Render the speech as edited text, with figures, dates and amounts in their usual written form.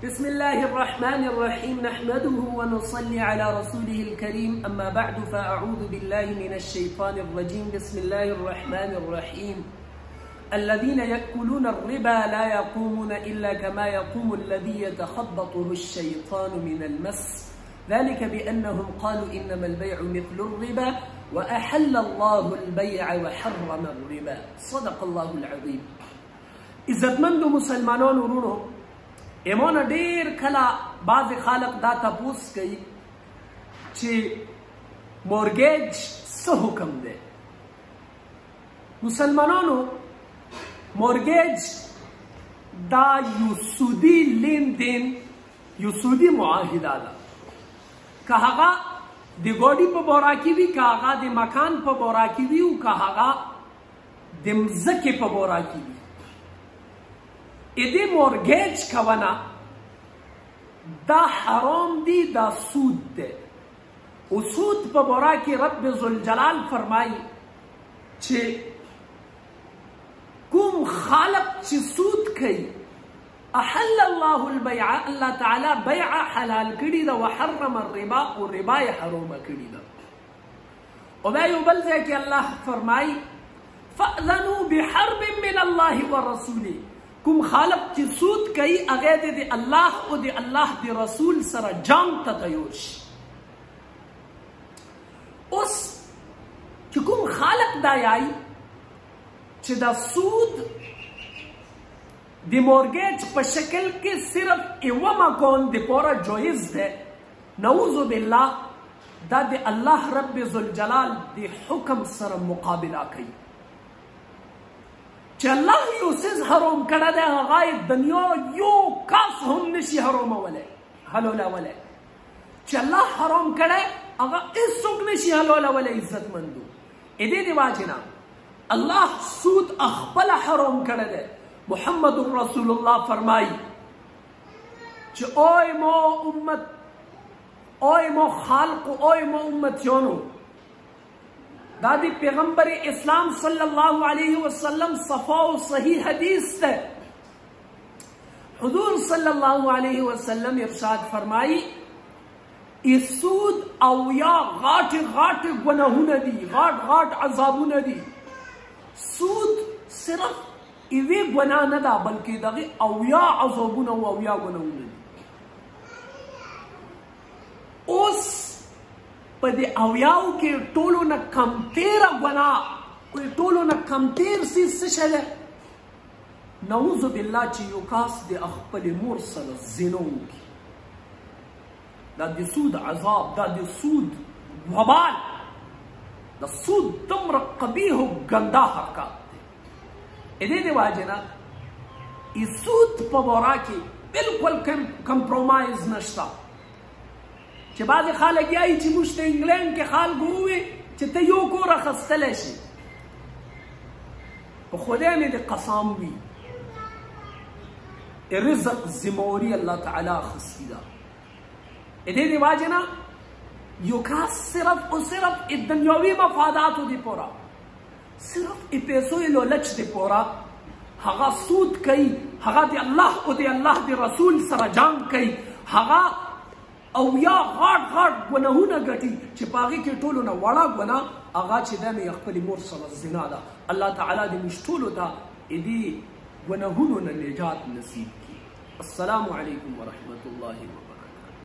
بسم الله الرحمن الرحيم نحمده ونصلي على رسوله الكريم أما بعد فأعوذ بالله من الشيطان الرجيم بسم الله الرحمن الرحيم الذين يأكلون الربا لا يقومون إلا كما يقوم الذي يتخبطه الشيطان من المس ذلك بأنهم قالوا إنما البيع مثل الربا وأحل الله البيع وحرم الربا صدق الله العظيم. عزتمند مسلمانانو ورونو ایمونه ډیر کله بعض خلک دا تپوس کوي چې مورګیج څه حکم دی. مسلمانانو مورګیج دا یو سودی لین دین یو سودی معاهده ده که هغه د ګاډي په باره کې وي که هغه د مکان په باره کې وي او که هغه د مځکې په باره کې وي. ایده مورگیج کونه دا حرام دی دا سود دی و سود په باره کې رب ذوالجلال فرمایي چې کوم خالق چې سود کوي احل الله البيع الله تعالی بیع حلال کړي ده وحرم الربا او ربا یې حرامه کړي ده. او دا یو بل ځای کې الله فرمایي فأذنوا بحرب من الله ورسوله کوم خالق چې سود کوي هغه د الله او د الله د رسول سره جنگ ته تیار شي. اوس چې کوم خالق دا یایي چې دا سود د مورګیج په شکل کې صرف یوه مکان د پاره جایز ده نعوذ بالله دا د الله رب ذوالجلال د حکم سره مقابله کوي چې الله یو څیز حرام کړی دی هغه دنیا یو کس هم نشي حرامولی حلالولی. چې الله حرام کړی هغه هېڅوک نشي حلالولی. عزتمندو د دې د وجې نه الله سود خپله حرام کړی دی. محمد رسول الله فرمایي چې اوی ما امت اوی ما خلق اوی ما امتیانو دا دی پیغمبر اسلام صلی اللہ علیہ وسلم صفا و صحیح حدیث ہے. حضور صلی اللہ علیہ وسلم ارشاد فرمائی اس سود او یا غاٹ غاٹ گناہون دی غاٹ غاٹ عذابون دی. سود صرف ایوی گناہ ندا بلکہ دغی او یا عذابون او یا گناہون دی. اس په دې اویاو کې ټولو نه کمتیره ګناه ټولو نه کمتیر څیز څه شی دی؟ نعوذ بالله چې یو کس د خپلې مور سره زنا وکړي. دا د سود عذاب دا د سود وبال د سود دومره قبیح و ګنده حرکات دی. د دې د وجې نه سود په باره کې بلکل کمپرومایز نشته. چې بعضې خلک یایي چې موږ ته انګلینډ کې خلک ووایي چې ته یو کور اخیستلی شي. په خدای مې د قسم وي رزق ذمهواري الله تعالی اخیستې ده. د دې د وجې نه یو کس صرف او صرف دنیاوي مفاداتو دپاره صرف پیسو یې لالچ دپاره هغه سود کوي هغه د الله او د الله د رسول سره جنګ کوي هغه او یا غاټ غاټ ګناهونه ګټي چې په هغې کې ټولو نه وړه ګناه هغه چې دا مې خپلې مور سره زنا ده. الله تعالی دې موږ ټولو ته دې ګناهونو نه نجات نصیب کړي. السلام علیکم ورحمة الله وبرکاته.